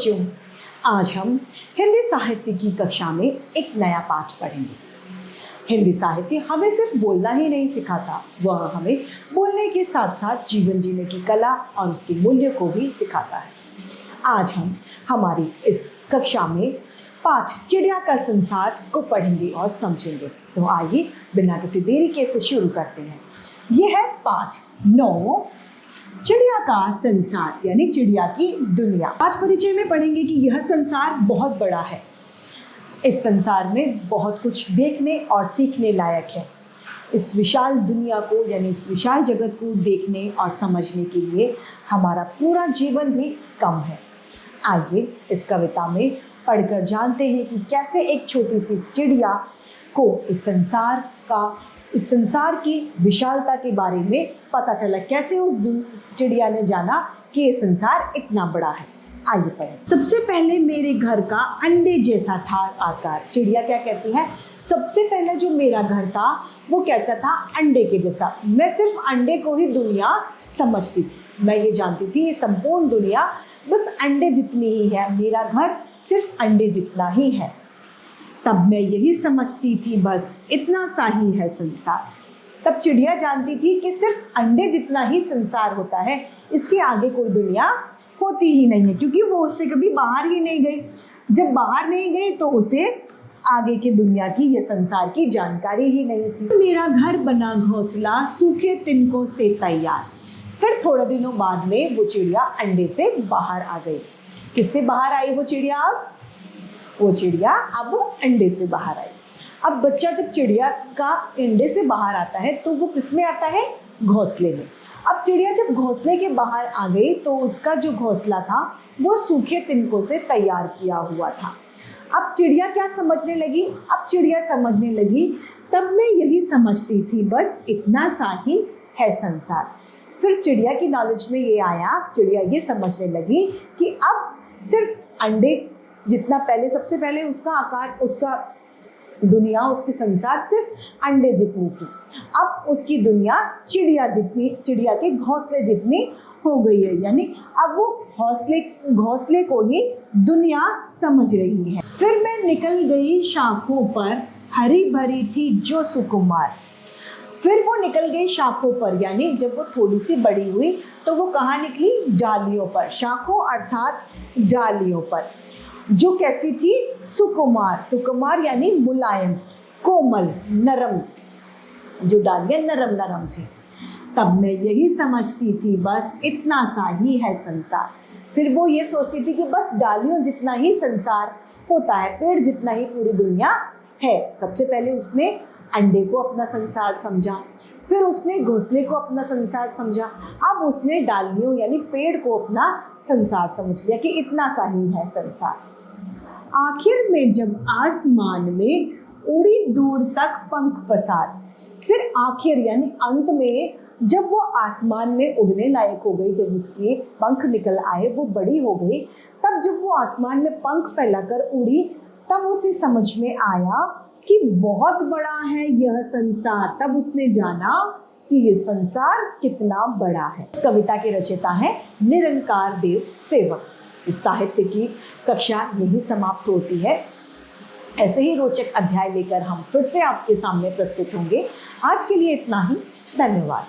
बच्चों, आज हम हिंदी साहित्य की कक्षा में एक नया पाठ पढ़ेंगे। हिंदी साहित्य हमें सिर्फ बोलना ही नहीं सिखाता, वह हमें बोलने के साथ साथ जीवन जीने की कला और उसके मूल्य को भी सिखाता है। आज हम हमारी इस कक्षा में पाठ चिड़िया का संसार को पढ़ेंगे और समझेंगे। तो आइए बिना किसी देरी के इसे शुरू करते हैं। यह है पाठ 9, चिड़िया का संसार यानी चिड़िया की दुनिया। आज परिचय में पढ़ेंगे कि यह संसार बहुत बड़ा है। इस संसार में बहुत कुछ देखने और सीखने लायक है। इस विशाल दुनिया को यानी इस विशाल जगत को देखने और समझने के लिए हमारा पूरा जीवन भी कम है। आइए इस कविता में पढ़कर जानते हैं कि कैसे एक छोटी सी चिड़िया को इस संसार की विशालता के बारे में पता चला, कैसे उस चिड़िया ने जाना कि ये संसार इतना बड़ा है। आइए पढ़ें। सबसे पहले मेरे घर का अंडे जैसा था आकार। चिड़िया क्या कहती है? सबसे पहले जो मेरा घर था वो कैसा था? अंडे के जैसा। मैं सिर्फ अंडे को ही दुनिया समझती थी। मैं ये जानती थी ये संपूर्ण दुनिया बस अंडे जितनी ही है, मेरा घर सिर्फ अंडे जितना ही है। तब मैं यही समझती थी बस इतना सा ही है संसार। तब चिड़िया जानती थी कि सिर्फ अंडे जितना ही संसार होता है, इसके आगे कोई दुनिया होती ही नहीं है, क्योंकि वो उससे कभी बाहर ही नहीं गई। जब बाहर नहीं गई तो उसे आगे की दुनिया की या संसार की जानकारी ही नहीं थी। मेरा घर बना घोंसला सूखे तिनकों से तैयार। फिर थोड़े दिनों बाद में वो चिड़िया अंडे से बाहर आ गई। किससे बाहर आई वो चिड़िया? वो चिड़िया अब अंडे से बाहर आई। अब बच्चा जब चिड़िया का अंडे से बाहर आता है तो वो किस में आता है? घोंसले में। अब चिड़िया जब घोंसले के बाहर आ गई तो उसका जो घोंसला था वो सूखे तिनकों से तैयार किया हुआ था। अब चिड़िया क्या समझने लगी? अब चिड़िया समझने लगी तब मैं यही समझती थी बस इतना सा ही है संसार। फिर चिड़िया की नॉलेज में ये आया, चिड़िया ये समझने लगी कि अब सिर्फ अंडे जितना पहले, सबसे पहले उसका आकार, उसका दुनिया, उसकी संसार सिर्फ अंडे जितनी थी। अब उसकी दुनिया चिड़िया के घोंसले जितनी हो गई है, यानी अब वो घोंसले को ही दुनिया समझ रही है। फिर मैं निकल गई शाखों पर, हरी भरी थी जो सुकुमार। फिर वो निकल गई शाखों पर, यानी जब वो थोड़ी सी बड़ी हुई तो वो कहाँ निकली? डालियों पर। शाखों अर्थात डालियों पर, जो कैसी थी? सुकुमार। सुकुमार यानी मुलायम, कोमल, नरम। जो डालियां नरम नरम थी। तब मैं यही समझती थी बस इतना सा ही है संसार। फिर वो ये सोचती थी कि बस डालियों जितना ही संसार होता है, पेड़ जितना ही पूरी दुनिया है। सबसे पहले उसने अंडे को अपना संसार समझा, फिर उसने घोंसले को अपना संसार समझा, अब उसने डालियों यानी पेड़ को अपना संसार समझ लिया कि इतना सा ही है संसार। आखिर में जब आसमान में उड़ी दूर तक पंख पसार। फिर आखिर यानी अंत में जब वो आसमान में उड़ने लायक हो गई, जब उसके पंख निकल आए, वो बड़ी हो गई, तब जब वो आसमान में पंख फैलाकर उड़ी तब उसे समझ में आया कि बहुत बड़ा है यह संसार। तब उसने जाना कि ये संसार कितना बड़ा है। इस कविता के रचयिता हैं निरंकार देव सेवक। इस साहित्य की कक्षा यही समाप्त होती है। ऐसे ही रोचक अध्याय लेकर हम फिर से आपके सामने प्रस्तुत होंगे। आज के लिए इतना ही। धन्यवाद।